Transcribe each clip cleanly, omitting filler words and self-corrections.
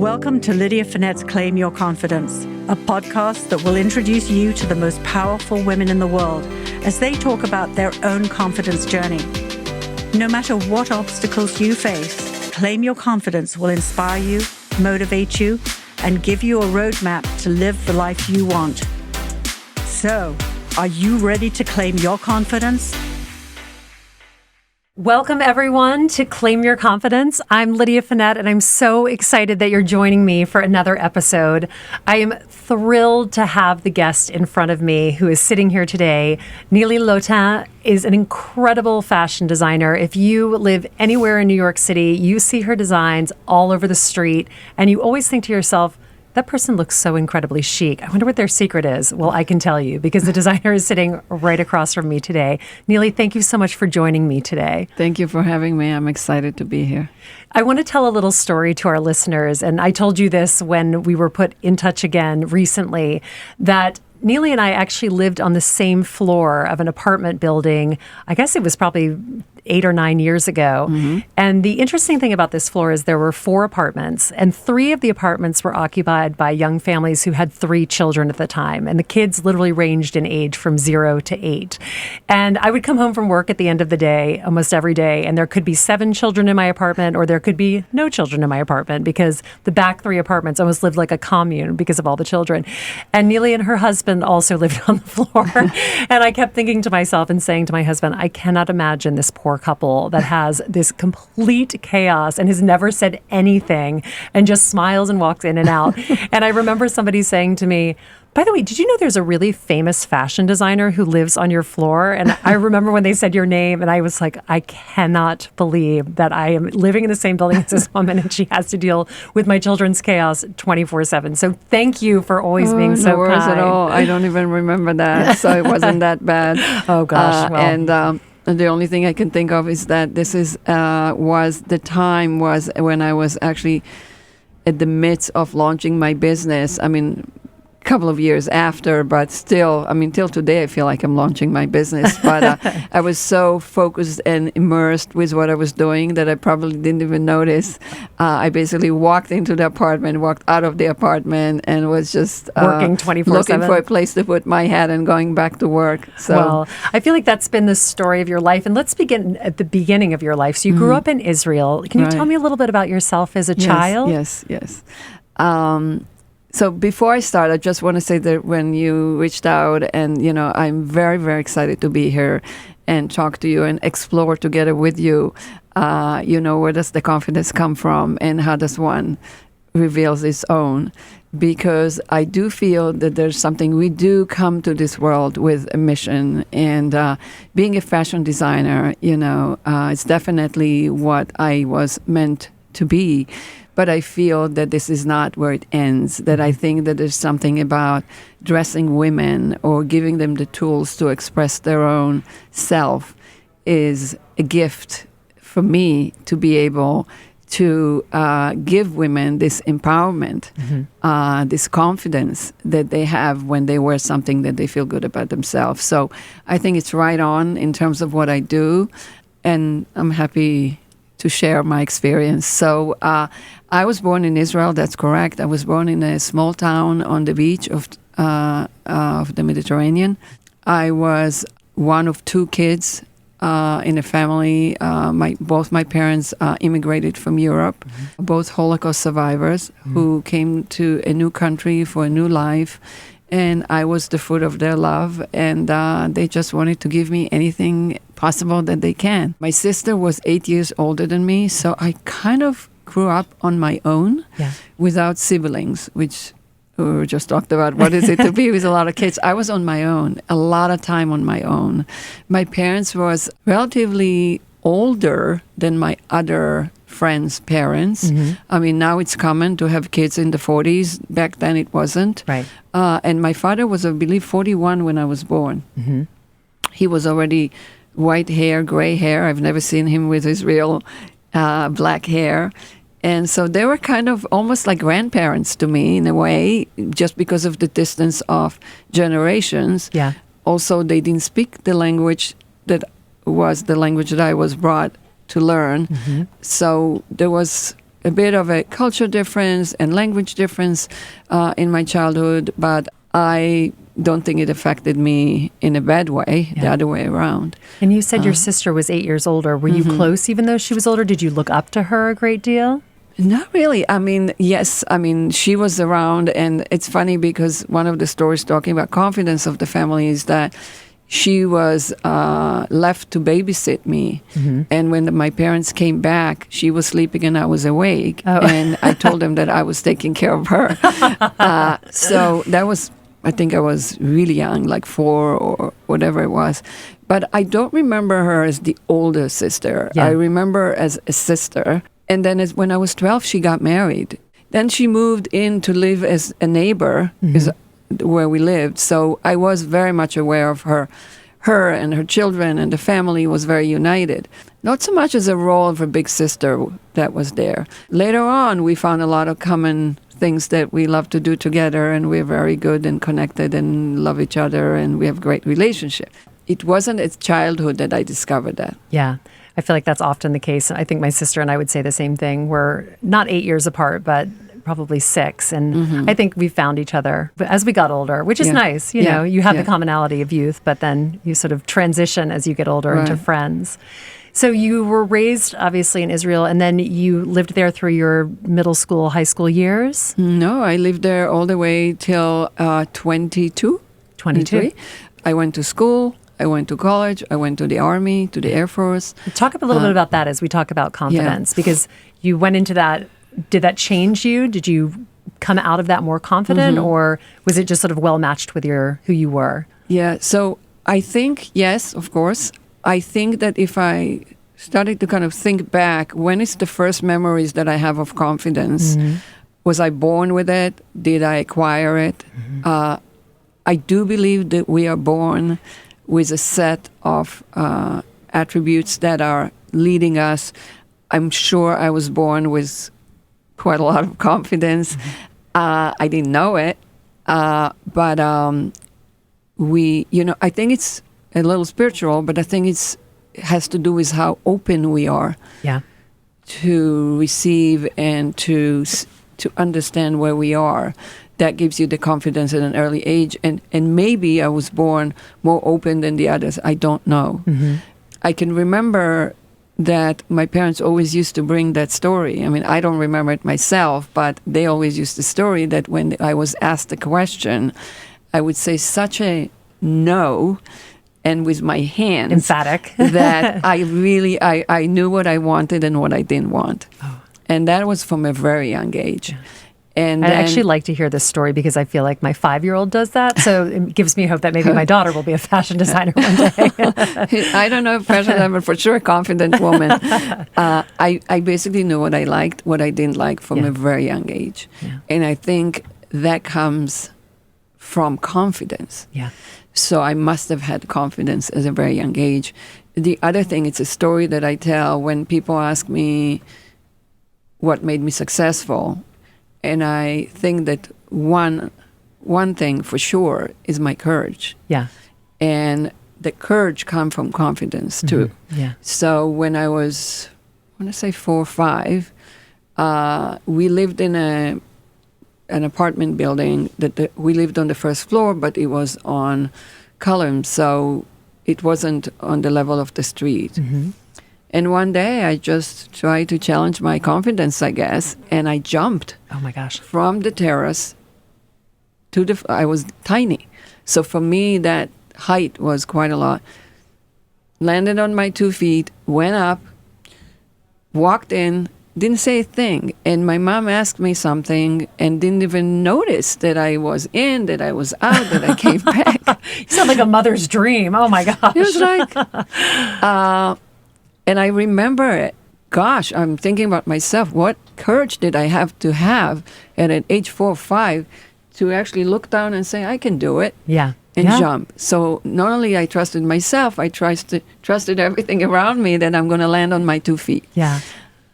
Welcome to Lydia Fenet's Claim Your Confidence, a podcast that will introduce you to the most powerful women in the world as they talk about their own confidence journey. No matter what obstacles you face, Claim Your Confidence will inspire you, motivate you, and give you a roadmap to live the life you want. So, are you ready to claim your confidence? Welcome, everyone, to Claim Your Confidence. I'm Lydia Fenet, and I'm so excited that you're joining me for another episode. I am thrilled to have the guest in front of me who is sitting here today. Nili Lotan is an incredible fashion designer. If you live anywhere in New York City, you see her designs all over the street, and you always think to yourself, that person looks so incredibly chic. I wonder what their secret is. Well, I can tell you because the designer is sitting right across from me today. Nili, thank you so much for joining me today. Thank you for having me. I'm excited to be here. I want to tell a little story to our listeners. And I told you this when we were put in touch again recently, that Nili and I actually lived on the same floor of an apartment building. I guess it was probably 8 or 9 years ago. Mm-hmm. And the interesting thing about this floor is there were 4 apartments, and 3 of the apartments were occupied by young families who had 3 children at the time. And the kids literally ranged in age from 0 to 8. And I would come home from work at the end of the day, almost every day, and there could be 7 children in my apartment, or there could be no children in my apartment because the back 3 apartments almost lived like a commune because of all the children. And Nili and her husband also lived on the floor. And I kept thinking to myself and saying to my husband, I cannot imagine this poor couple that has this complete chaos and has never said anything and just smiles and walks in and out. And I remember somebody saying to me, by the way, did you know there's a really famous fashion designer who lives on your floor? And I remember when they said your name, and I was like, I cannot believe that I am living in the same building as this woman and she has to deal with my children's chaos 24/7. So thank you for always being so kind. No worries at all. I don't even remember that, so it wasn't that bad. Oh, gosh. And the only thing I can think of is that this is was when I was actually at the midst of launching my business. I mean, a couple of years after, but still, I mean, till today, I feel like I'm launching my business. But I was so focused and immersed with what I was doing that I probably didn't even notice. I basically walked into the apartment, walked out of the apartment, and was just working 24/7, looking for a place to put my head and going back to work. So, well, I feel like that's been the story of your life. And let's begin at the beginning of your life. So you grew up in Israel. Can you tell me a little bit about yourself as a child? Yes. So before I start, I just want to say that when you reached out, and I'm very, very excited to be here and talk to you and explore together with you. Where does the confidence come from, and how does one reveals its own? Because I do feel that there's something, we do come to this world with a mission, and being a fashion designer, it's definitely what I was meant to be. But I feel that this is not where it ends, that I think that there's something about dressing women or giving them the tools to express their own self is a gift for me to be able to give women this empowerment, this confidence that they have when they wear something that they feel good about themselves. So I think it's right on in terms of what I do, and I'm happy to share my experience. So I was born in Israel, that's correct. I was born in a small town on the beach of the Mediterranean. I was one of 2 kids in a family. Both my parents immigrated from Europe, both Holocaust survivors who came to a new country for a new life. And I was the fruit of their love, and they just wanted to give me anything possible that they can. My sister was 8 years older than me, so I kind of grew up on my own without siblings, which we just talked about. What is it to be with a lot of kids? I was on my own, a lot of time on my own. My parents was relatively older than my other friends' parents. I mean, now it's common to have kids in the 40s. Back then it wasn't. Right. And my father was, I believe, 41 when I was born. He was already white hair, gray hair. I've never seen him with his real black hair. And so they were kind of almost like grandparents to me in a way, just because of the distance of generations. Yeah. Also, they didn't speak the language that was the language that I was brought to learn. So there was a bit of a culture difference and language difference in my childhood, but I don't think it affected me in a bad way, the other way around. And you said your sister was 8 years older. Were you close even though she was older? Did you look up to her a great deal? Not really. I mean, yes. I mean, she was around, and it's funny because one of the stories talking about confidence of the family is that she was left to babysit me. And when my parents came back, she was sleeping and I was awake. And I told them that I was taking care of her. So that was, I think I was really young, like 4 or whatever it was. But I don't remember her as the older sister. I remember as a sister. And then when I was 12, she got married. Then she moved in to live as a neighbor where we lived. So I was very much aware of her and her children, and the family was very united. Not so much as a role of a big sister that was there. Later on, we found a lot of common things that we love to do together, and we're very good and connected and love each other, and we have great relationship. It wasn't at childhood that I discovered that. Yeah. I feel like that's often the case. I think my sister and I would say the same thing. We're not 8 years apart, but probably 6. And I think we found each other as we got older, which is nice. You know, you have the commonality of youth, but then you sort of transition as you get older into friends. So you were raised, obviously, in Israel, and then you lived there through your middle school, high school years? No, I lived there all the way till 22. 22. I went to school. I went to college. I went to the Army, to the Air Force. Talk a little bit about that as we talk about confidence, because you went into that. Did that change you? Did you come out of that more confident, or was it just sort of well matched with who you were? Yeah. So I think, yes, of course. I think that if I started to kind of think back, when is the first memories that I have of confidence? Was I born with it? Did I acquire it? I do believe that we are born with a set of attributes that are leading us. I'm sure I was born with quite a lot of confidence. I didn't know it, but I think it's a little spiritual, but I think it has to do with how open we are to receive and to understand where we are. That gives you the confidence at an early age. And maybe I was born more open than the others. I don't know. I can remember that my parents always used to bring that story. I mean, I don't remember it myself, but they always used the story that when I was asked a question, I would say such a no, and with my hands. Emphatic. that I knew what I wanted and what I didn't want. And that was from a very young age. And I'd actually like to hear this story because I feel like my 5-year-old does that. So it gives me hope that maybe my daughter will be a fashion designer one day. I don't know if fashion designer, but for sure a confident woman. I basically knew what I liked, what I didn't like from a very young age. And I think that comes from confidence. So I must have had confidence at a very young age. The other thing, it's a story that I tell when people ask me what made me successful. And I think that one thing for sure is my courage. And the courage comes from confidence too. So when I was, I want to say 4 or 5, we lived in an apartment building that we lived on the first floor, but it was on columns, so it wasn't on the level of the street. And one day I just tried to challenge my confidence, I guess, and I jumped. Oh my gosh. From the terrace to I was tiny. So for me, that height was quite a lot. Landed on my 2 feet, went up, walked in, didn't say a thing. And my mom asked me something and didn't even notice that I was in, that I was out, that I came back. You sound like a mother's dream. Oh my gosh. It was like... And I remember it. Gosh, I'm thinking about myself. What courage did I have at an age 4 or 5 to actually look down and say, I can do it. And jump. So not only I trusted myself, I trusted everything around me that I'm going to land on my 2 feet. Isn't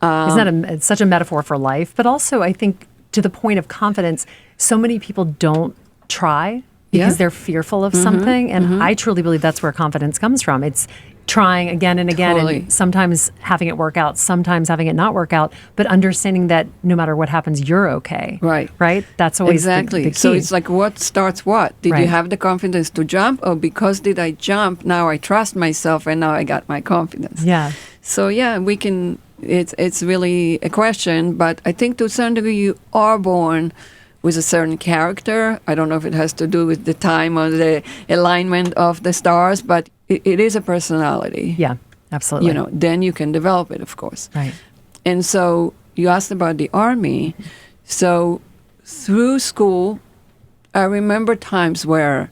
that it's such a metaphor for life? But also, I think to the point of confidence, so many people don't try because they're fearful of something. And I truly believe that's where confidence comes from. It's trying again and again, Totally. and sometimes having it work out, sometimes having it not work out, but understanding that no matter what happens, you're okay. Right. Right? That's always Exactly. the key. So it's like, what starts what? Did you Right. have the confidence to jump? Or because did I jump, now I trust myself and now I got my confidence. Yeah. So yeah, we can, it's really a question, but I think to a certain degree you are born with a certain character. I don't know if it has to do with the time or the alignment of the stars, but it is a personality. Yeah, absolutely. You know, then you can develop it, of course. Right. And so you asked about the Army. So through school, I remember times where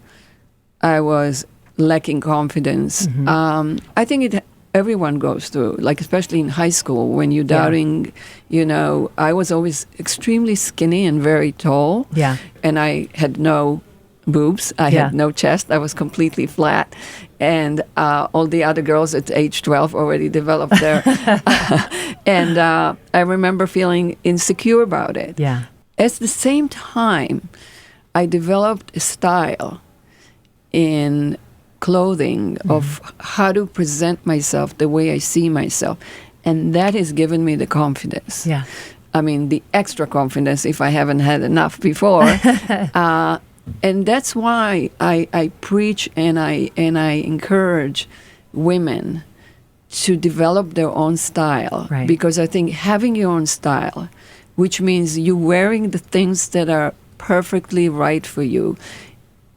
I was lacking confidence. I think everyone goes through, like especially in high school when you're doubting, you know, I was always extremely skinny and very tall. Yeah. And I had no boobs. I had no chest. I was completely flat. And all the other girls at age 12 already developed their... and I remember feeling insecure about it. Yeah. At the same time, I developed a style in clothing of how to present myself the way I see myself. And that has given me the confidence. Yeah. I mean, the extra confidence if I haven't had enough before. And that's why I preach and I encourage women to develop their own style. Right. Because I think having your own style, which means you wearing the things that are perfectly right for you,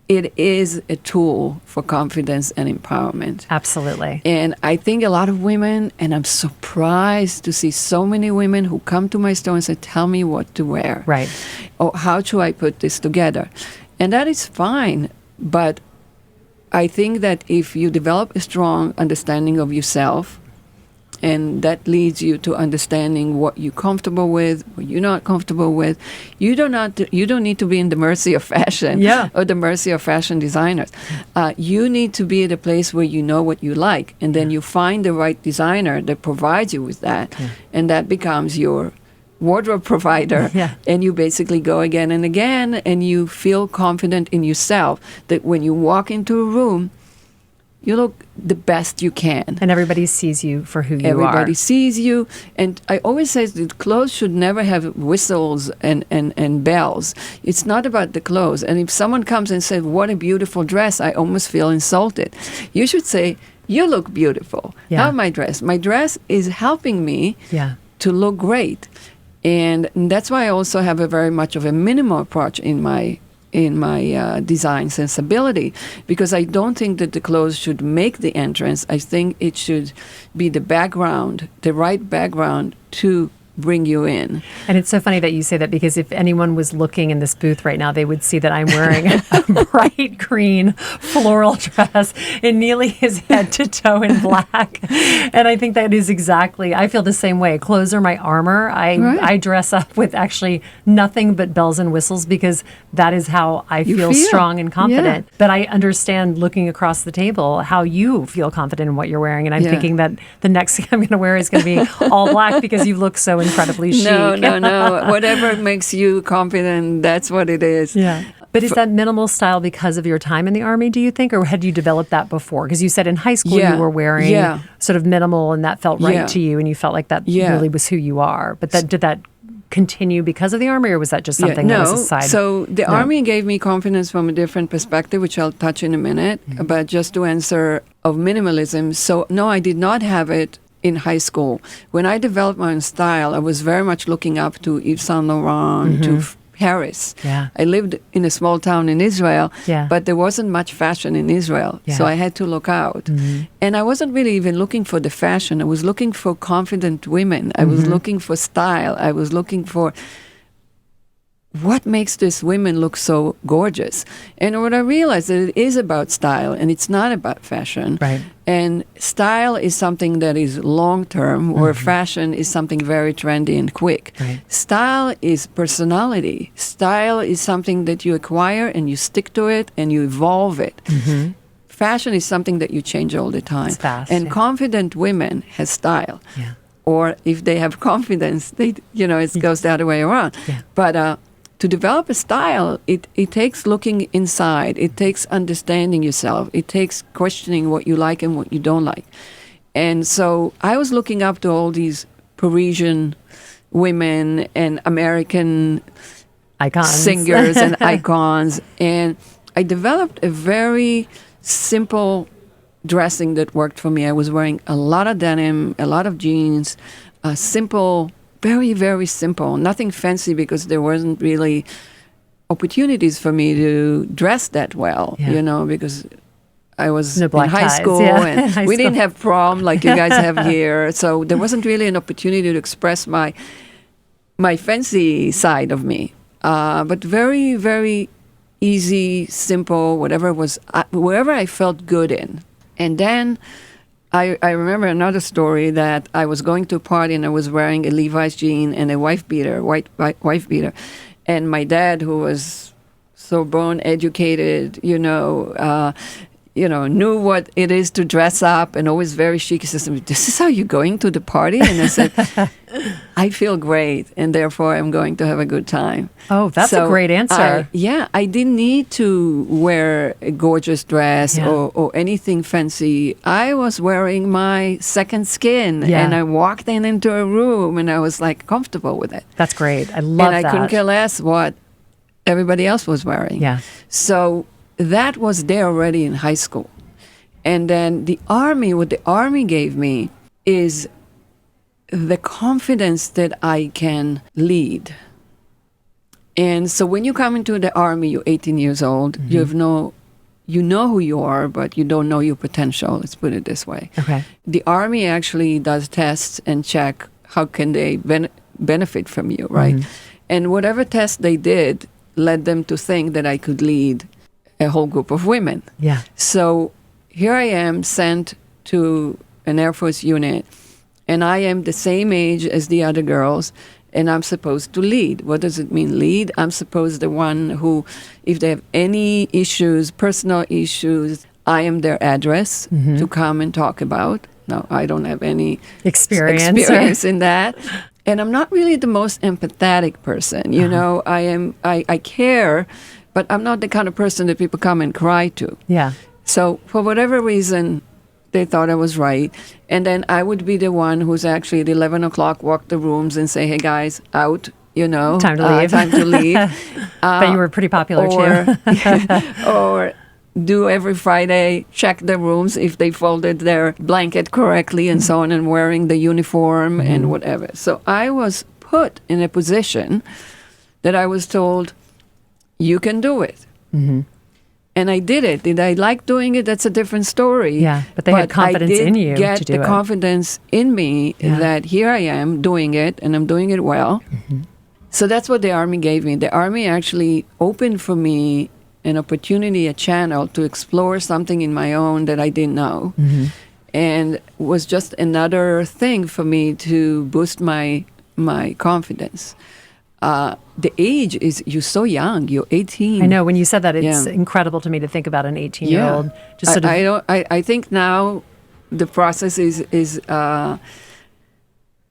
it is a tool for confidence and empowerment. Absolutely. And I think a lot of women, and I'm surprised to see so many women who come to my store and say, tell me what to wear. Right. Or how should I put this together? And that is fine. But I think that if you develop a strong understanding of yourself, and that leads you to understanding what you're comfortable with, what you're not comfortable with. You don't need to be in the mercy of fashion or the mercy of fashion designers. You need to be at a place where you know what you like, and then you find the right designer that provides you with that, and that becomes your wardrobe provider. And you basically go again and again, and you feel confident in yourself that when you walk into a room, you look the best you can. And everybody sees you for who you are. Everybody sees you. And I always say that clothes should never have whistles and bells. It's not about the clothes. And if someone comes and says, what a beautiful dress, I almost feel insulted. You should say, you look beautiful. Not my dress. My dress is helping me to look great. And that's why I also have a very much of a minimal approach in my design sensibility, because I don't think that the clothes should make the entrance. I think it should be the background, the right background to bring you in. And it's so funny that you say that, because if anyone was looking in this booth right now, they would see that I'm wearing a bright green floral dress, and Nili is head to toe in black. And I think that is exactly, I feel the same way. Clothes are my armor. I dress up with actually nothing but bells and whistles, because that is how I feel strong and confident. But I understand, looking across the table, how you feel confident in what you're wearing. And I'm thinking that the next thing I'm going to wear is going to be all black, because you look so incredibly chic. No. Whatever makes you confident, that's what it is. Yeah. But is that minimal style because of your time in the Army, do you think? Or had you developed that before? Because you said in high school you were wearing sort of minimal, and that felt right to you, and you felt like that really was who you are. But did that continue because of the Army, or was that just something that was a side? So the Army gave me confidence from a different perspective, which I'll touch in a minute. But just to answer of minimalism, so no, I did not have it in high school. When I developed my own style, I was very much looking up to Yves Saint Laurent, to Paris. I lived in a small town in Israel, but there wasn't much fashion in Israel, so I had to look out. And I wasn't really even looking for the fashion. I was looking for confident women. I was looking for style. I was looking for what makes these women look so gorgeous. And what I realized that it is about style, and it's not about fashion. Right. And style is something that is long-term, where fashion is something very trendy and quick. Right. Style is personality. Style is something that you acquire, and you stick to it, and you evolve it. Fashion is something that you change all the time. It's fast, and confident women have style. Yeah. Or if they have confidence, it goes the other way around. Yeah. But to develop a style, it takes looking inside. It takes understanding yourself. It takes questioning what you like and what you don't like. And so I was looking up to all these Parisian women and American icons, singers and icons. And I developed a very simple dressing that worked for me. I was wearing a lot of denim, a lot of jeans, simple, very, very simple, nothing fancy because there wasn't really opportunities for me to dress that well, because I was in high school and we didn't have prom like you guys have here. So there wasn't really an opportunity to express my fancy side of me. But very, very easy, simple, wherever I felt good in. And then I remember another story that I was going to a party and I was wearing a Levi's jean and a white wife beater. And my dad, who was so born educated, knew what it is to dress up and always very chic. He says, "This is how you're going to the party?" And I said, "I feel great, and therefore I'm going to have a good time." Oh, that's a great answer. I didn't need to wear a gorgeous dress or anything fancy. I was wearing my second skin, and I walked into a room, and I was like comfortable with it. That's great. I love that. And I couldn't care less what everybody else was wearing. Yeah. So that was there already in high school. And then what the Army gave me is the confidence that I can lead. And so when you come into the Army, you're 18 years old, you know who you are, but you don't know your potential, let's put it this way. Okay. The Army actually does tests and check how can they benefit from you, right? And whatever test they did led them to think that I could lead a whole group of women. Yeah. So here I am sent to an Air Force unit, and I am the same age as the other girls, and I'm supposed to lead. What does it mean, lead? I'm supposed the one who, if they have any issues, personal issues, I am their address to come and talk about. No, I don't have any experience in that. And I'm not really the most empathetic person. I care, but I'm not the kind of person that people come and cry to. Yeah. So for whatever reason, they thought I was right. And then I would be the one who's actually at 11 o'clock walk the rooms and say, "Hey, guys, out, Time to leave. Time to leave." But you were pretty popular, too. Or do every Friday, check the rooms if they folded their blanket correctly and so on, and wearing the uniform and whatever. So I was put in a position that I was told, you can do it. And I did it. Did I like doing it? That's a different story. Yeah, but they had confidence in you to do it. I did get the confidence in me that here I am doing it, and I'm doing it well. So that's what the Army gave me. The Army actually opened for me an opportunity, a channel to explore something in my own that I didn't know. And was just another thing for me to boost my confidence. The age is, you're so young, you're 18. I know, when you said that, it's incredible to me to think about an 18-year-old. Just sort of. I think now the process is I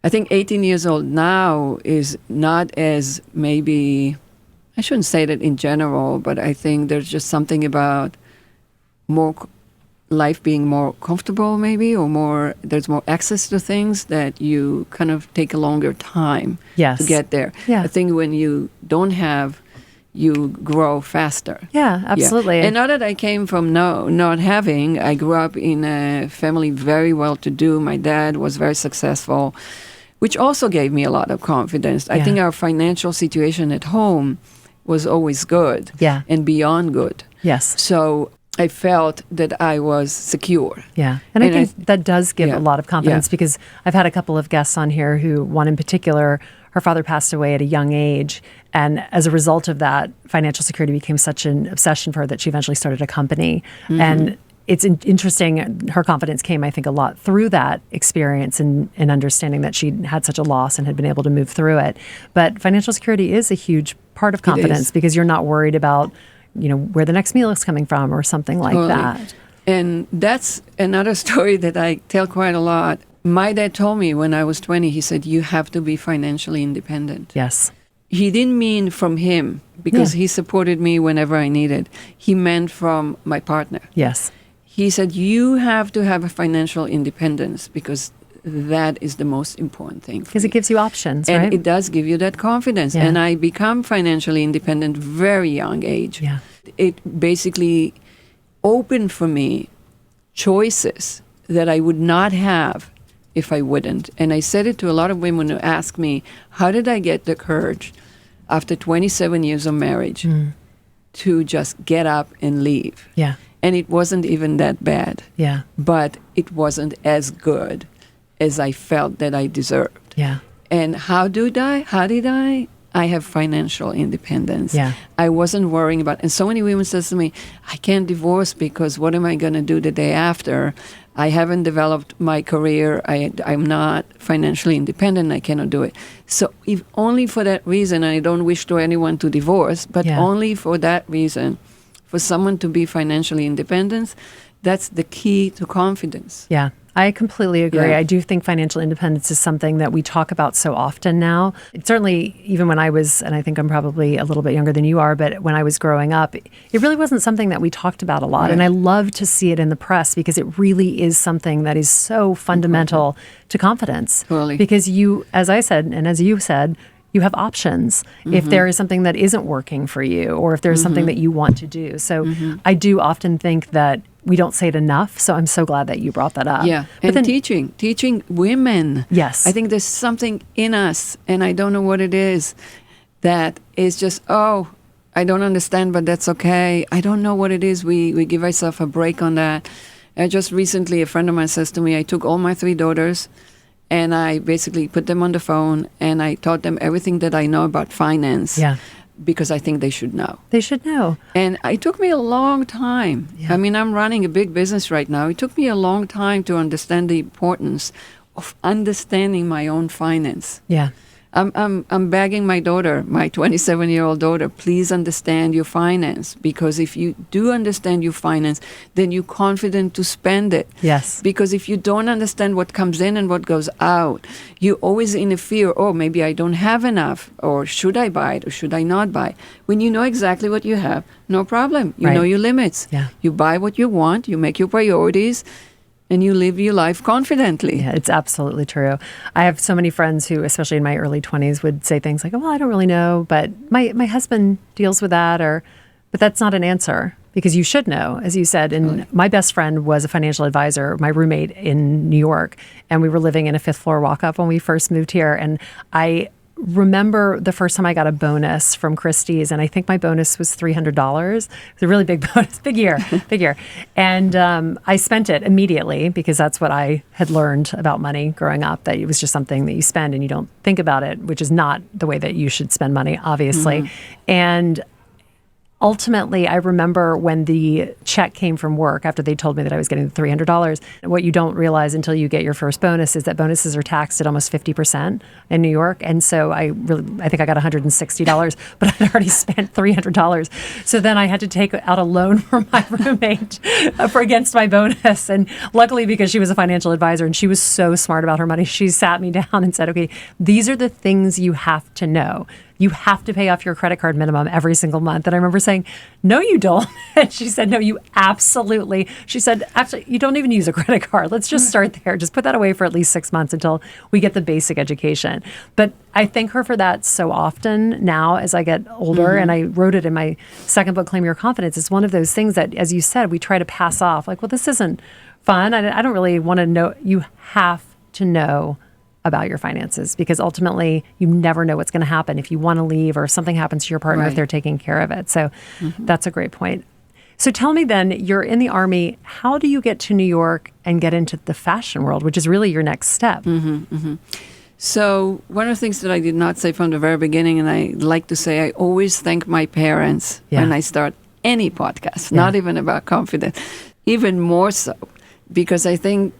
think 18 years old now is not as, maybe, I shouldn't say that in general, but I think there's just something about life being more comfortable, maybe, or there's more access to things that you kind of take a longer time to get there. Yeah. I think when you don't have, you grow faster. Yeah, absolutely. Yeah. And not that I came from not having, I grew up in a family very well-to-do. My dad was very successful, which also gave me a lot of confidence. I think our financial situation at home was always good and beyond good. Yes. So I felt that I was secure. Yeah. And I think that does give a lot of confidence because I've had a couple of guests on here who, one in particular, her father passed away at a young age. And as a result of that, financial security became such an obsession for her that she eventually started a company. And it's interesting. Her confidence came, I think, a lot through that experience and understanding that she had such a loss and had been able to move through it. But financial security is a huge part of confidence because you're not worried about where the next meal is coming from or something like that. And that's another story that I tell quite a lot. My dad told me when I was 20, he said, you have to be financially independent. Yes. he didn't mean from him, because he supported me whenever I needed. He meant from my partner. Yes. He said, you have to have a financial independence, because that is the most important thing. Because it gives you options, and right? it does give you that confidence. Yeah. And I become financially independent very young age. Yeah. It basically opened for me choices that I would not have if I wouldn't. And I said it to a lot of women who ask me, how did I get the courage after 27 years of marriage to just get up and leave? Yeah. And it wasn't even that bad. Yeah. But it wasn't as good as I felt that I deserved. Yeah. And how did I? I have financial independence. Yeah. I wasn't worrying about, and so many women says to me, I can't divorce because what am I going to do the day after? I haven't developed my career. I'm not financially independent. I cannot do it. So if only for that reason, and I don't wish to anyone to divorce, but only for that reason, for someone to be financially independent, that's the key to confidence. Yeah, I completely agree. Yeah. I do think financial independence is something that we talk about so often now. It certainly, even when I was, and I think I'm probably a little bit younger than you are, but when I was growing up, it really wasn't something that we talked about a lot. Right. And I love to see it in the press because it really is something that is so fundamental to confidence. Totally. Because you, as I said, and as you said, you have options if there is something that isn't working for you or if there's something that you want to do. So I do often think that we don't say it enough. So I'm so glad that you brought that up. Yeah, But and then, teaching women. Yes. I think there's something in us, and I don't know what it is, that is just, oh, I don't understand, but that's okay. I don't know what it is. We give ourselves a break on that. Just recently, a friend of mine says to me, I took all my 3 daughters, and I basically put them on the phone, and I taught them everything that I know about finance. Yeah. Because I think they should know. They should know. And it took me a long time. Yeah. I mean, I'm running a big business right now. It took me a long time to understand the importance of understanding my own finance. Yeah. I'm begging my daughter, my 27-year-old daughter, please understand your finance. Because if you do understand your finance, then you're confident to spend it. Yes. Because if you don't understand what comes in and what goes out, you're always in a fear, oh, maybe I don't have enough, or should I buy it, or should I not buy it? When you know exactly what you have, no problem. You know your limits. Yeah. You buy what you want, you make your priorities, and you live your life confidently. Yeah, it's absolutely true. I have so many friends who, especially in my early 20s, would say things like, oh, well, I don't really know, but my husband deals with that, but that's not an answer because you should know, as you said. And my best friend was a financial advisor, my roommate in New York, and we were living in a 5th floor walk-up when we first moved here. And I remember the first time I got a bonus from Christie's, and I think my bonus was $300. It was a really big bonus, big year. And I spent it immediately because that's what I had learned about money growing up, that it was just something that you spend and you don't think about it, which is not the way that you should spend money, obviously. And ultimately, I remember when the check came from work after they told me that I was getting the $300. What you don't realize until you get your first bonus is that bonuses are taxed at almost 50% in New York. And so I think I got $160, but I'd already spent $300. So then I had to take out a loan from my roommate for against my bonus. And luckily, because she was a financial advisor and she was so smart about her money, she sat me down and said, okay, these are the things you have to know. You have to pay off your credit card minimum every single month. And I remember saying, no, you don't. And she said, no, you absolutely. She said, actually, you don't even use a credit card. Let's just start there. Just put that away for at least 6 months until we get the basic education. But I thank her for that so often now as I get older. And I wrote it in my second book, Claim Your Confidence. It's one of those things that, as you said, we try to pass off. Like, well, this isn't fun. I don't really want to know. You have to know about your finances because ultimately you never know what's going to happen if you want to leave or if something happens to your partner if they're taking care of it. So that's a great point. So tell me then, you're in the Army. How do you get to New York and get into the fashion world, which is really your next step? So one of the things that I did not say from the very beginning, and I like to say, I always thank my parents when I start any podcast, not even about confidence, even more so, because I think,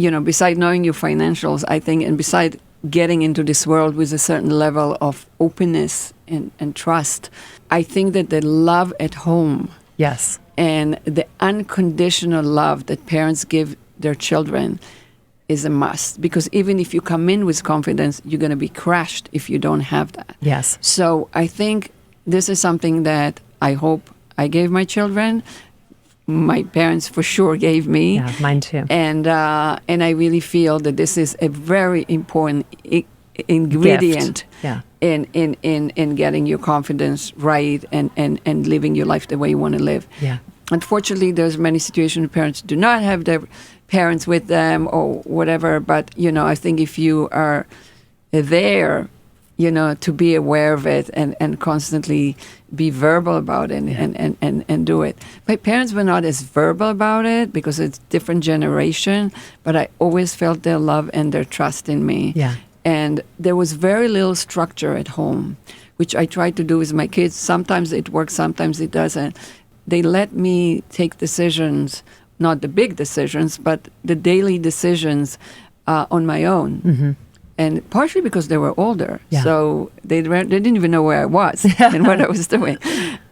you know, beside knowing your financials, I think, and beside getting into this world with a certain level of openness and trust, I think that the love at home Yes. and the unconditional love that parents give their children is a must, because even if you come in with confidence, you're going to be crushed if you don't have that. Yes. So I think this is something that I hope I gave my children. My parents for sure gave me. Yeah, mine too. And I really feel that this is a very important ingredient in getting your confidence right and living your life the way you want to live. Yeah. Unfortunately, there's many situations where parents do not have their parents with them or whatever. But, I think if you are there, to be aware of it and constantly be verbal about it and do it. My parents were not as verbal about it because it's different generation, but I always felt their love and their trust in me. Yeah. And there was very little structure at home, which I tried to do with my kids. Sometimes it works, sometimes it doesn't. They let me take decisions, not the big decisions, but the daily decisions on my own. Mm-hmm. And partially because they were older. Yeah. So they didn't even know where I was and what I was doing.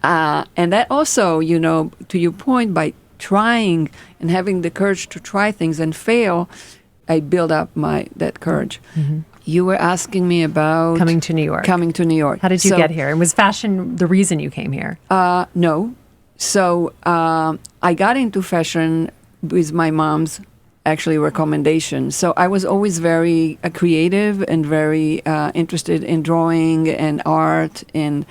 And that also, to your point, by trying and having the courage to try things and fail, I build up that courage. Mm-hmm. You were asking me about... Coming to New York. How did you get here? And was fashion the reason you came here? No. So I got into fashion with my mom's recommendation. So I was always very creative and very interested in drawing and art and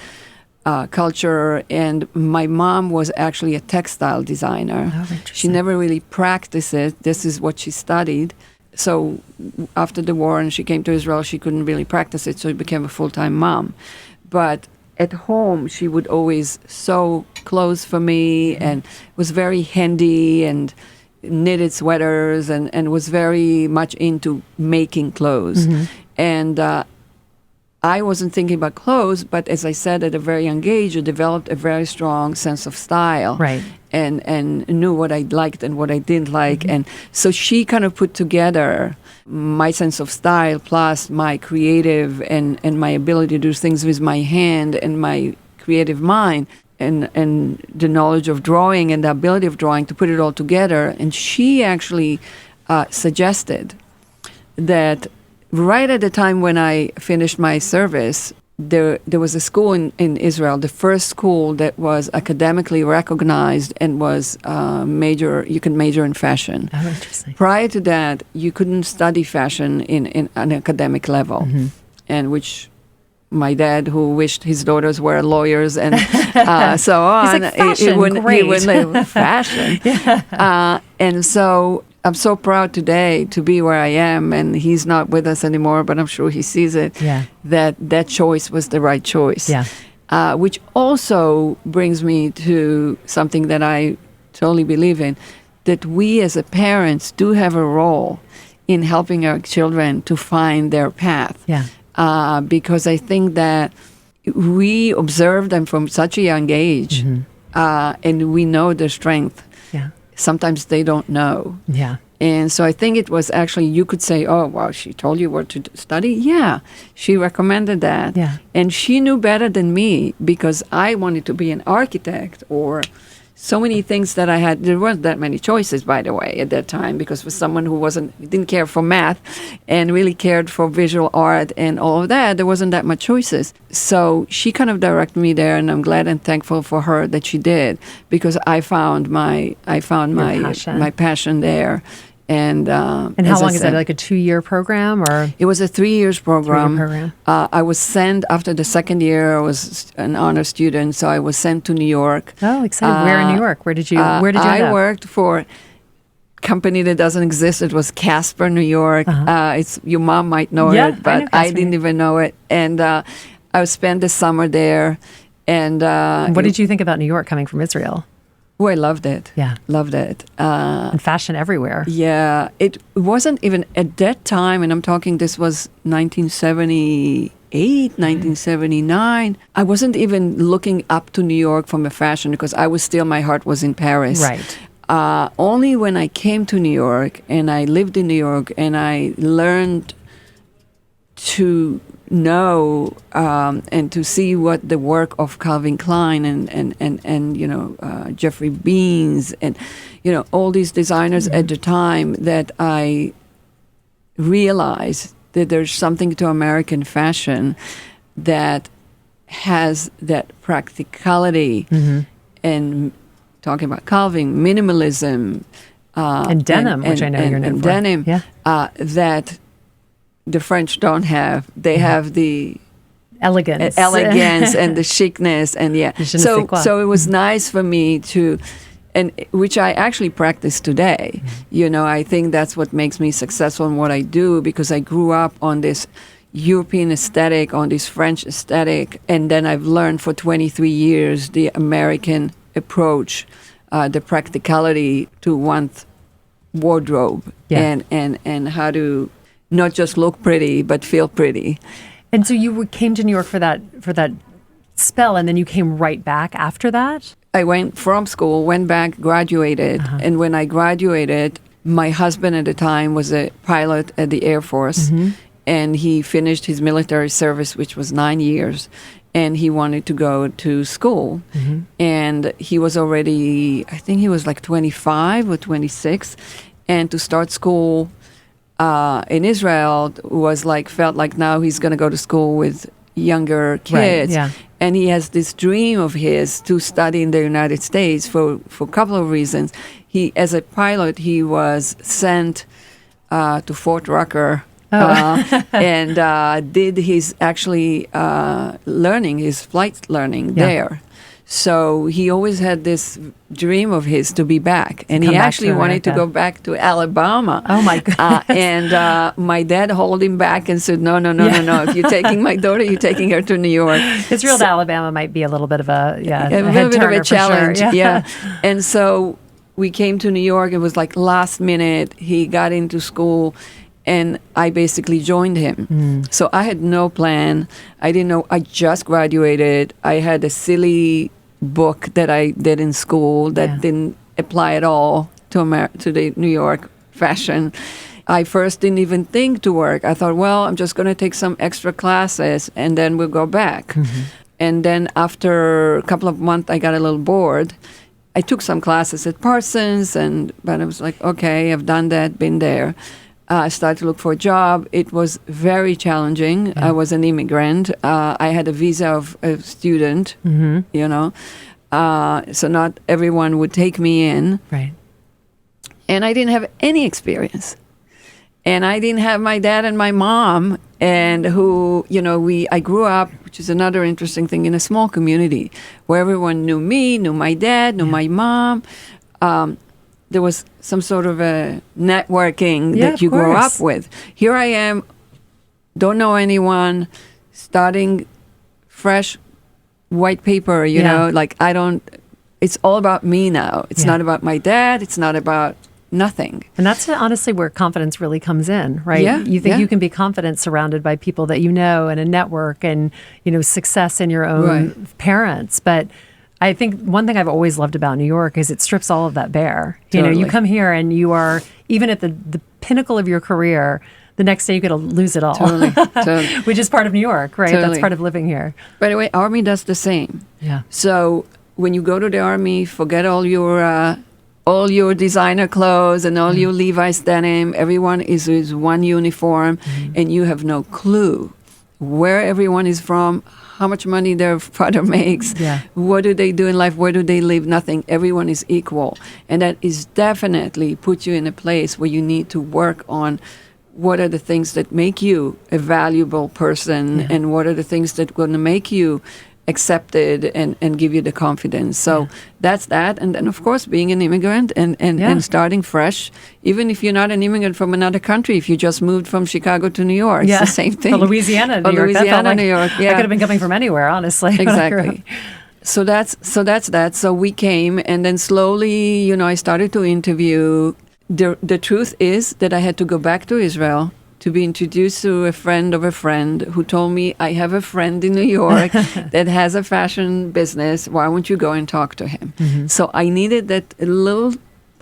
culture. And my mom was actually a textile designer. Oh, interesting. She never really practiced it. This is what she studied. So after the war and she came to Israel, she couldn't really practice it. So she became a full-time mom. But at home, she would always sew clothes for me and was very handy and knitted sweaters and was very much into making clothes. Mm-hmm. And I wasn't thinking about clothes, but as I said, at a very young age, I developed a very strong sense of style. Right. And knew what I liked and what I didn't like. Mm-hmm. And so she kind of put together my sense of style plus my creative and my ability to do things with my hand and my creative mind. And the knowledge of drawing and the ability of drawing to put it all together. And she actually suggested that right at the time when I finished my service, there was a school in Israel, the first school that was academically recognized and was you can major in fashion. Oh, interesting. Prior to that, you couldn't study fashion in an academic level, mm-hmm. and which... My dad, who wished his daughters were lawyers and so on, he's like, fashion, he wouldn't live fashion. Yeah. And so I'm so proud today to be where I am, and he's not with us anymore, but I'm sure he sees it, that choice was the right choice. Yeah. Which also brings me to something that I totally believe in, that we as a parents do have a role in helping our children to find their path. Yeah. Because I think that we observe them from such a young age, mm-hmm. And we know their strength. Yeah. Sometimes they don't know. Yeah. And so I think it was actually, you could say, oh, wow, she told you what to study? Yeah, she recommended that. Yeah. And she knew better than me because I wanted to be an architect or... So many things that I had. There weren't that many choices, by the way, at that time, because for someone who didn't care for math and really cared for visual art and all of that, there wasn't that much choices. So she kind of directed me there, and I'm glad and thankful for her that she did, because I found my passion there. And how long is that? Like a 2-year program, or it was a 3 years program. 3-year program. I was sent after the second year. I was an honor student, so I was sent to New York. Oh, exciting! Where in New York? Where did you end up? I worked for a company that doesn't exist. It was Casper, New York. Uh-huh. It's your mom might know it, but I didn't even know it. And I spent the summer there. And what did you think about New York coming from Israel? Oh, I loved it. Yeah. Loved it. And fashion everywhere. Yeah. It wasn't even at that time, and I'm talking, this was 1978, 1979. I wasn't even looking up to New York from a fashion because my heart was in Paris. Right. Only when I came to New York and I lived in New York and I learned to know and to see what the work of Calvin Klein and Jeffrey Beans and all these designers at the time, that I realize that there's something to American fashion that has that practicality and talking about Calvin, minimalism. And denim, which I know you're known for. Denim, that the French don't have. They have the elegance and the chicness, and so it was nice for me to, and which I actually practice today. You know, I think that's what makes me successful in what I do, because I grew up on this European aesthetic, on this French aesthetic, and then I've learned for 23 years the American approach, the practicality to one's wardrobe, and how to not just look pretty but feel pretty. And so you came to New York for that spell, and then you came right back after that? I went from school, went back, graduated, and when I graduated, my husband at the time was a pilot at the Air Force, and he finished his military service, which was 9 years, and he wanted to go to school. And he was already, I think he was like 25 or 26, and to start school in Israel was like, felt like now he's going to go to school with younger kids. Right, And he has this dream of his to study in the United States for a couple of reasons. He, as a pilot, he was sent to Fort Rucker and did his actually learning, his flight learning there. So he always had this dream of his to be back. And he actually wanted to go back to Alabama. Oh, my God. And my dad held him back and said, no. If you're taking my daughter, you're taking her to New York. Israel to Alabama might be a little bit of a little bit of a challenge. Sure. And so we came to New York. It was like last minute. He got into school, and I basically joined him. So I had no plan. I didn't know. I just graduated. I had a silly book that I did in school that didn't apply at all to the New York fashion. I first didn't even think to work. I thought, well, I'm just going to take some extra classes and then we'll go back. And then after a couple of months, I got a little bored. I took some classes at Parsons, but I was like, okay, I've done that, been there. I started to look for a job. It was very challenging. I was an immigrant. I had a visa of a student, you know, so not everyone would take me in. Right. And I didn't have any experience. And I didn't have my dad and my mom, and who, you know, I grew up, which is another interesting thing, in a small community where everyone knew me, knew my dad, knew my mom. There was some sort of a networking that you grow up with. Here I am, don't know anyone, starting fresh white paper, you know, like it's all about me now. It's not about my dad. It's not about nothing. And that's honestly where confidence really comes in, right? Yeah, you think you can be confident surrounded by people that you know and a network and, you know, success in your own parents. But I think one thing I've always loved about New York is it strips all of that bare. Totally. You know, you come here and you are, even at the pinnacle of your career, the next day you could lose it all. Totally. Which is part of New York, right? That's part of living here. By the way, Army does the same. Yeah. So when you go to the Army, forget all your designer clothes and all your Levi's denim. Everyone is one uniform, and you have no clue where everyone is from, how much money their father makes, what do they do in life, where do they live, nothing. Everyone is equal. And that is definitely put you in a place where you need to work on what are the things that make you a valuable person and what are the things that are going to make you accepted and give you the confidence. So that's that. And then, of course, being an immigrant and starting fresh, even if you're not an immigrant from another country, if you just moved from Chicago to New York, it's the same thing. Or Louisiana, New York. New York. I could have been coming from anywhere, honestly. Exactly. So that's that. So we came, and then slowly, you know, I started to interview. The truth is that I had to go back to Israel to be introduced to a friend of a friend who told me, I have a friend in New York that has a fashion business. Why won't you go and talk to him? So I needed that little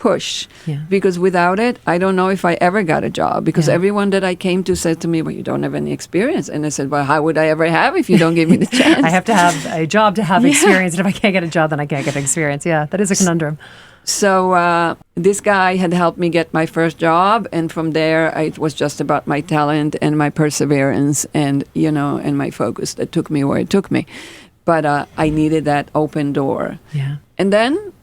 push. Yeah. Because without it, I don't know if I ever got a job. Because everyone that I came to said to me, well, you don't have any experience. And I said, well, how would I ever have if you don't give me the chance? I have to have a job to have experience. And if I can't get a job, then I can't get experience. Yeah, that is a conundrum. So this guy had helped me get my first job, and from there it was just about my talent and my perseverance and, you know, and my focus that took me where it took me. But I needed that open door. Yeah. And then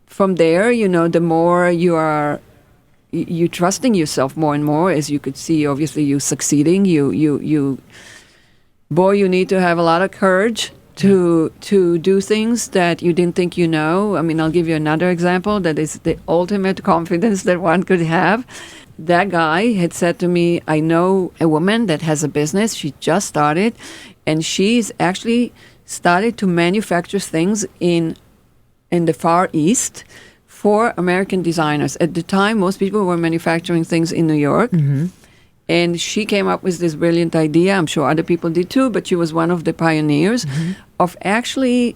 from there, you know, the more you trusting yourself more and more, as you could see, obviously you succeeding, you need to have a lot of courage to do things that you didn't think you know. I mean, I'll give you another example that is the ultimate confidence that one could have. That guy had said to me, I know a woman that has a business. She just started, and she's actually started to manufacture things in the Far East for American designers. At the time, most people were manufacturing things in New York. Mm-hmm. And she came up with this brilliant idea. I'm sure other people did too, but she was one of the pioneers of actually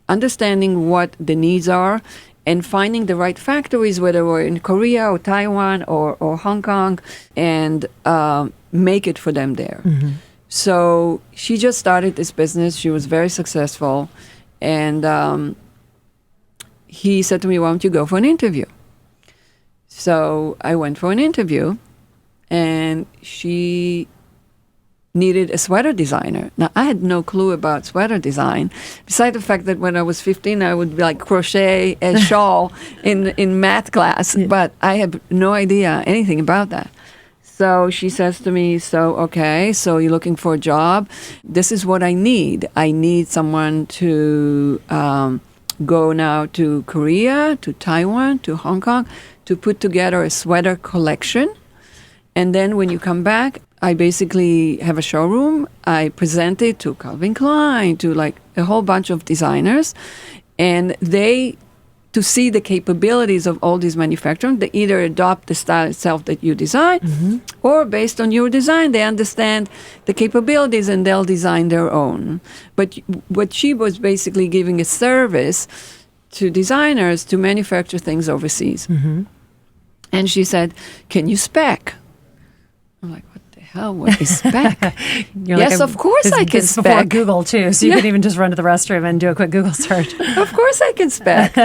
understanding what the needs are and finding the right factories, whether we're in Korea or Taiwan or Hong Kong, and make it for them there. Mm-hmm. So she just started this business. She was very successful. And he said to me, why don't you go for an interview? So I went for an interview. And she needed a sweater designer. Now, I had no clue about sweater design, besides the fact that when I was 15, I would like crochet a shawl in math class, but I had no idea anything about that. So she says to me, okay, so you're looking for a job. This is what I need. I need someone to go now to Korea, to Taiwan, to Hong Kong, to put together a sweater collection. And then when you come back, I basically have a showroom. I present it to Calvin Klein, to like a whole bunch of designers. And they, to see the capabilities of all these manufacturers, they either adopt the style itself that you design, or based on your design, they understand the capabilities and they'll design their own. But what she was basically giving a service to designers to manufacture things overseas. Mm-hmm. And she said, can you spec? I'm like, what the hell? What is spec? Yes, of course I can spec. Before Google, too, so you can even just run to the restroom and do a quick Google search. Of course I can spec.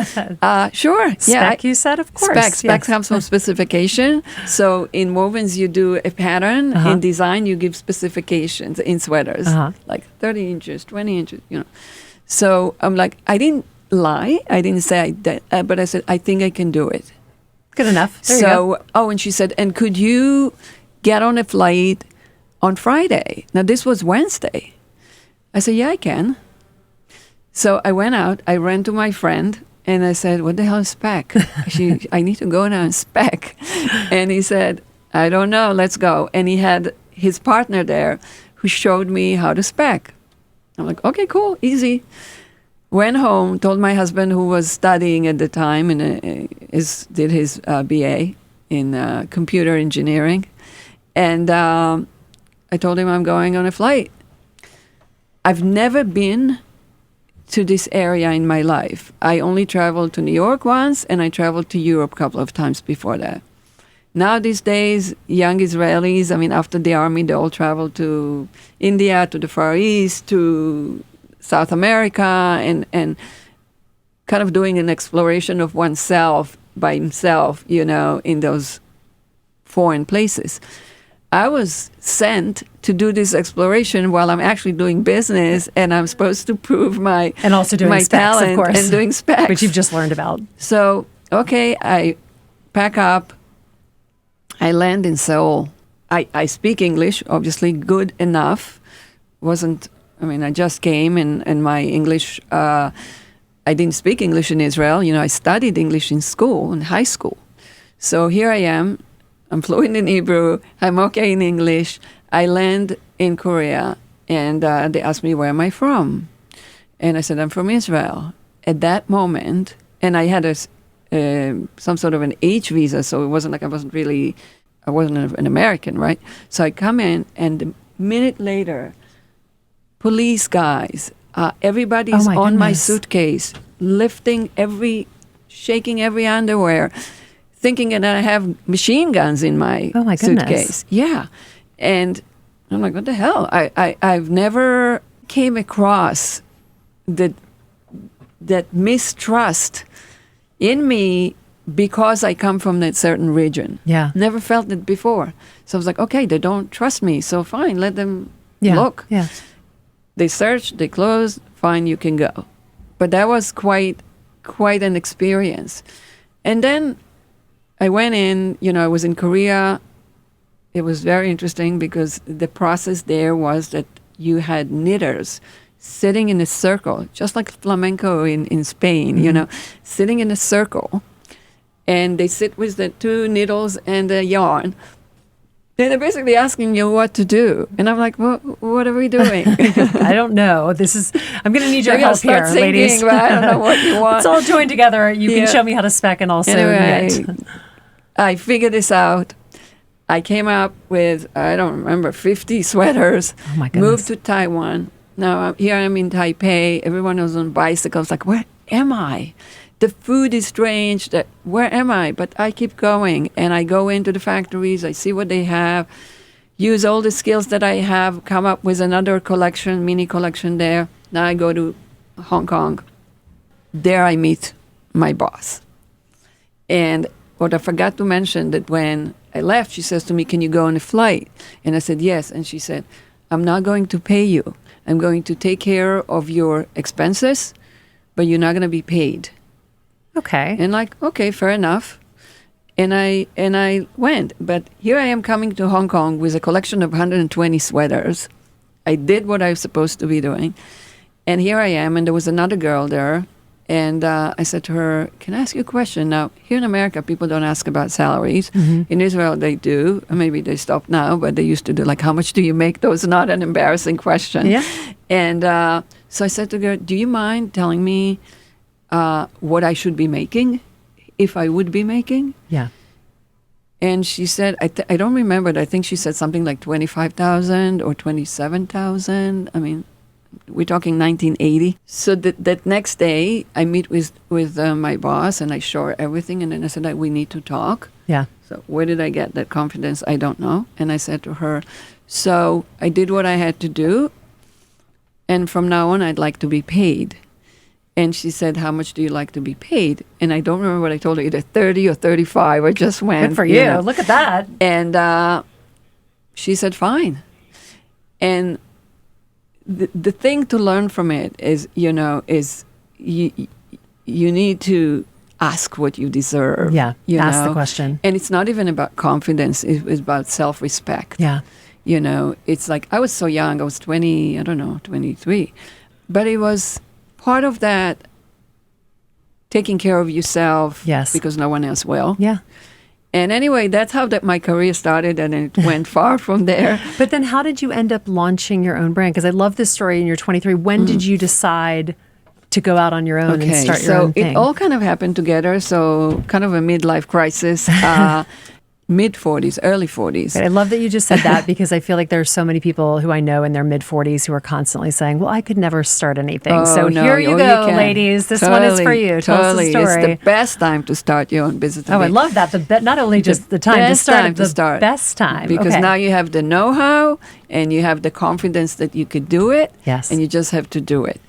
Sure. Spec, you said? Of course. Spec comes from specification. So in wovens, you do a pattern. In design, you give specifications in sweaters, like 30 inches, 20 inches, you know. So I'm like, I didn't lie. I didn't say I did, but I said, I think I can do it. Good enough. There you go. And she said, and could you get on a flight on Friday? Now, this was Wednesday. I said, yeah, I can. So I went out, I ran to my friend, and I said, what the hell is spec? I need to go now and spec. And he said, I don't know, let's go. And he had his partner there who showed me how to spec. I'm like, okay, cool, easy. Went home, told my husband, who was studying at the time and did his BA in computer engineering. And I told him I'm going on a flight. I've never been to this area in my life. I only traveled to New York once, and I traveled to Europe a couple of times before that. Now these days, young Israelis, I mean, after the army, they all travel to India, to the Far East, to South America, and kind of doing an exploration of oneself by himself, you know, in those foreign places. I was sent to do this exploration while I'm actually doing business, and I'm supposed to prove my and also doing my specs, talent of course, and doing specs, which you've just learned about. So, okay, I pack up. I land in Seoul. I speak English, obviously good enough. I just came, and my English, I didn't speak English in Israel. You know, I studied English in school, in high school. So here I am. I'm fluent in Hebrew. I'm okay in English. I land in Korea, and they asked me, where am I from? And I said, I'm from Israel. At that moment, and I had some sort of an H visa, so it wasn't like I wasn't an American, right? So I come in, and a minute later, police guys, everybody's on my suitcase, shaking every underwear, thinking that I have machine guns in my Oh, my goodness. suitcase. Yeah. And I'm like, what the hell? I've never came across that mistrust in me because I come from that certain region. Yeah. Never felt it before. So I was like, okay, they don't trust me. So fine, let them Yeah. look. Yeah. They search, they close, fine, you can go. But that was quite an experience. And then I went in, I was in Korea. It was very interesting because the process there was that you had knitters sitting in a circle, just like flamenco in Spain, sitting in a circle. And they sit with the two needles and the yarn. And they're basically asking you what to do. And I'm like, what are we doing? I don't know. I'm going to need your Maybe I'll help start here, singing, ladies. but I don't know what you want. Let's all join together. You can show me how to spec and also Anyway, knit. I figured this out. I came up with, I don't remember, 50 sweaters. Oh, my goodness. Moved to Taiwan. Now, here I am in Taipei. Everyone was on bicycles. Like, where am I? The food is strange. Where am I? But I keep going. And I go into the factories. I see what they have. Use all the skills that I have. Come up with another collection, mini collection there. Now I go to Hong Kong. There I meet my boss. And what I forgot to mention that when I left, she says to me, can you go on a flight? And I said, yes. And she said, I'm not going to pay you. I'm going to take care of your expenses, but you're not going to be paid. Okay. And like, okay, fair enough. And I went. But here I am coming to Hong Kong with a collection of 120 sweaters. I did what I was supposed to be doing. And here I am, and there was another girl there. And I said to her, can I ask you a question? Now, here in America, people don't ask about salaries. Mm-hmm. In Israel, they do. Maybe they stopped now, but they used to do, like, how much do you make? That was not an embarrassing question. Yeah. And so I said to her, do you mind telling me what I should be making, if I would be making? Yeah. And she said, I don't remember, but I think she said something like 25,000 or 27,000. I mean, we're talking 1980. So that next day, I meet with my boss, and I show her everything. And then I said, we need to talk. Yeah. So where did I get that confidence? I don't know. And I said to her, so I did what I had to do. And from now on, I'd like to be paid. And she said, how much do you like to be paid? And I don't remember what I told her, either 30 or 35. I just went. Good for you. Look at that. And she said, fine. And the thing to learn from it is, is you need to ask what you deserve. Yeah, ask the question. And it's not even about confidence. It's about self-respect. Yeah. It's like, I was so young. I was 23. But it was part of that taking care of yourself. Yes. Because no one else will. Yeah. And anyway, that's how my career started, and it went far from there. But then how did you end up launching your own brand? Because I love this story, and you're 23. When did you decide to go out on your own and start your own thing? So it all kind of happened together. So kind of a midlife crisis, mid-40s, early 40s. I love that you just said that, because I feel like there are so many people who I know in their mid-40s who are constantly saying, well, I could never start anything. Oh, so no, here you you go, can. ladies. This one is for you. Tell us the story. It's the best time to start your own business. Oh, I love that. Not only just the time to start, the best time. Because okay. now you have the know-how and you have the confidence that you could do it. Yes. And you just have to do it.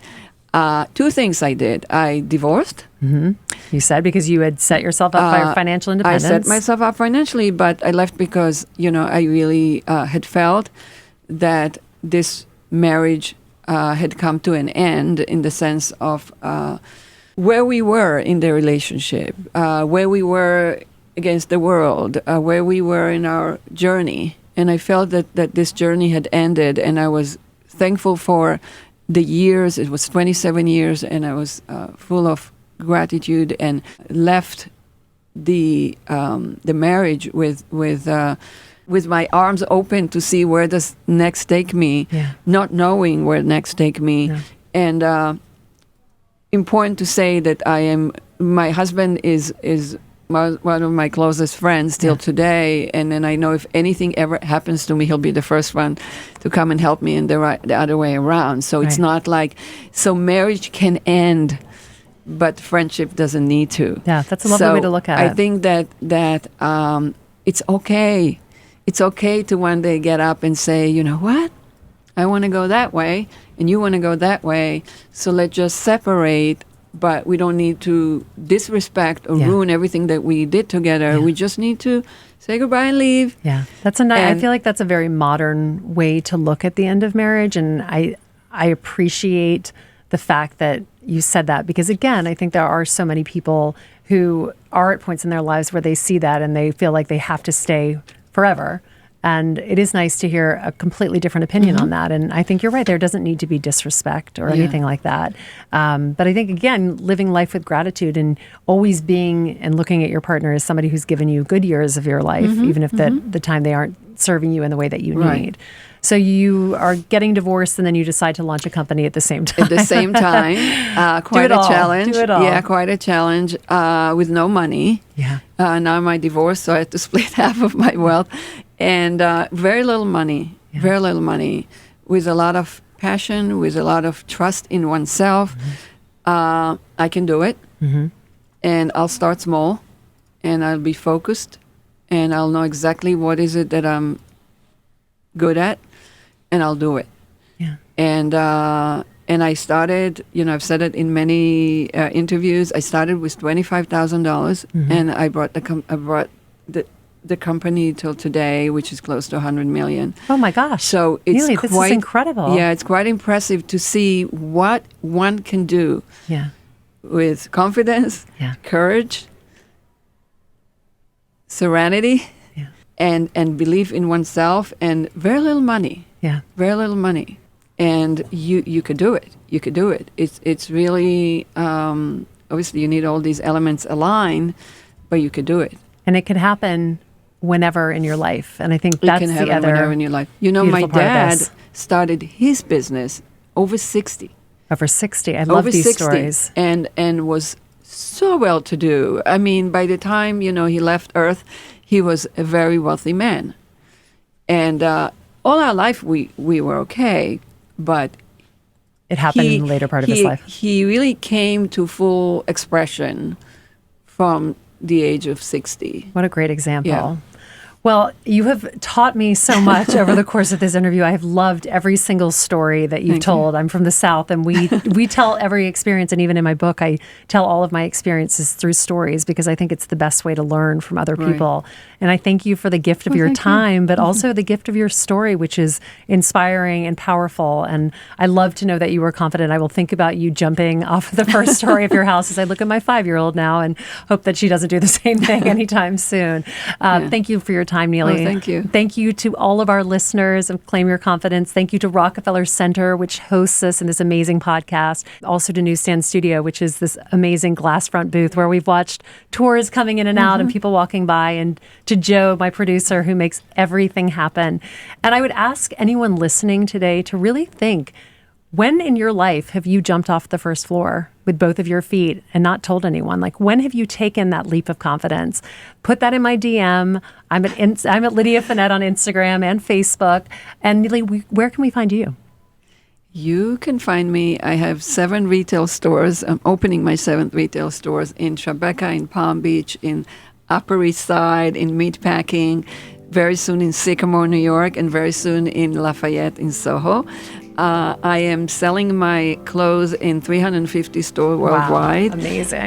Two things I did. I divorced. Mm-hmm. You said because you had set yourself up for financial independence. I set myself up financially, but I left because, I really had felt that this marriage had come to an end, in the sense of where we were in the relationship, where we were against the world, where we were in our journey. And I felt that this journey had ended, and I was thankful for the years. It was 27 years, and I was full of gratitude, and left the marriage with my arms open to see where this next take me, not knowing where next take me. Yeah. And important to say that my husband is one of my closest friends still today, and then I know if anything ever happens to me, he'll be the first one to come and help me, and the other way around. So it's not like, so marriage can end but friendship doesn't need to. Yeah, that's a lovely way to look at it. I think that it's okay. It's okay to one day get up and say, you know what? I want to go that way, and you want to go that way. So let's just separate, but we don't need to disrespect or ruin everything that we did together. Yeah. We just need to say goodbye and leave. Yeah, that's a nice. I feel like that's a very modern way to look at the end of marriage, and I appreciate the fact that you said that, because again, I think there are so many people who are at points in their lives where they see that and they feel like they have to stay forever. And it is nice to hear a completely different opinion on that. And I think you're right. There doesn't need to be disrespect or anything like that. But I think, again, living life with gratitude and always being and looking at your partner as somebody who's given you good years of your life, even if the time they aren't serving you in the way that you need. So you are getting divorced and then you decide to launch a company at the same time. At the same time. Quite a challenge. Do it all. Yeah, quite a challenge with no money. Yeah. Now I'm divorced, so I had to split half of my wealth. And very little money, with a lot of passion, with a lot of trust in oneself. I can do it. And I'll start small, and I'll be focused, and I'll know exactly what is it that I'm good at, and I'll do it. Yeah. And I started, I've said it in many interviews, I started with $25,000, and I brought the company till today, which is close to 100 million. Oh my gosh. So it's Nili, this is incredible. Yeah, it's quite impressive to see what one can do with confidence, courage, serenity, and belief in oneself, and very little money. Yeah. Very little money. And you could do it. You could do it. It's really, obviously you need all these elements aligned, but you could do it. And it could happen whenever in your life. And I think that's can happen the other whenever in your life. My dad started his business over 60. Over 60. I love these 60, stories. And was so well to do. I mean, by the time, he left Earth, he was a very wealthy man. And all our life we were okay, but it happened in the later part of his life. He really came to full expression from the age of 60. What a great example. Yeah. Well, you have taught me so much over the course of this interview. I have loved every single story that you've told. I'm from the South, and we tell every experience, and even in my book, I tell all of my experiences through stories, because I think it's the best way to learn from other people. And I thank you for the gift of your time, but also the gift of your story, which is inspiring and powerful. And I love to know that you were confident. I will think about you jumping off of the first story of your house as I look at my 5-year-old now, and hope that she doesn't do the same thing anytime soon. Thank you for your time, Nili. Oh, thank you. Thank you to all of our listeners of Claim Your Confidence. Thank you to Rockefeller Center, which hosts us in this amazing podcast. Also to Newsstand Studio, which is this amazing glass front booth where we've watched tours coming in and out and people walking by. And to Joe, my producer, who makes everything happen. And I would ask anyone listening today to really think, when in your life have you jumped off the first floor with both of your feet and not told anyone? Like, when have you taken that leap of confidence? Put that in my DM. I'm at Lydia Fenet on Instagram and Facebook. And Nili, where can we find you? You can find me. I have 7 retail stores. I'm opening my 7th retail stores in Tribeca, in Palm Beach, in Upper East Side, in Meatpacking, very soon in Sycamore, New York, and very soon in Lafayette, in Soho. I am selling my clothes in 350 stores worldwide. Wow, amazing.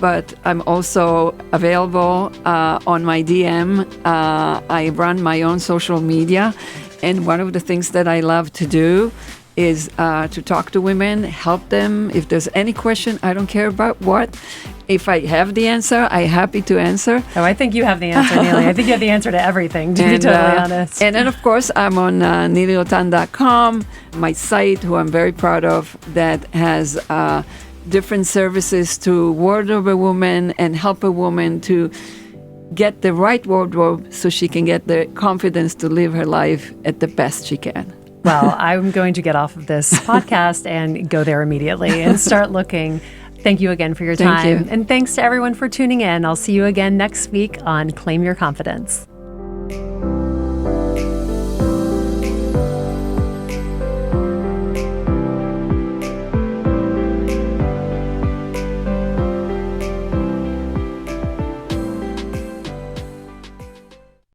But I'm also available on my DM. I run my own social media. And one of the things that I love to do is to talk to women, help them. If there's any question, I don't care about what. If I have the answer, I'm happy to answer. Oh, I think you have the answer, Nili. I think you have the answer to everything, to be totally honest. And then, of course, I'm on nililotan.com, my site, who I'm very proud of, that has different services to wardrobe a woman and help a woman to get the right wardrobe so she can get the confidence to live her life at the best she can. Well, I'm going to get off of this podcast and go there immediately and start looking. Thank you again for your time. Thank you. And thanks to everyone for tuning in. I'll see you again next week on Claim Your Confidence.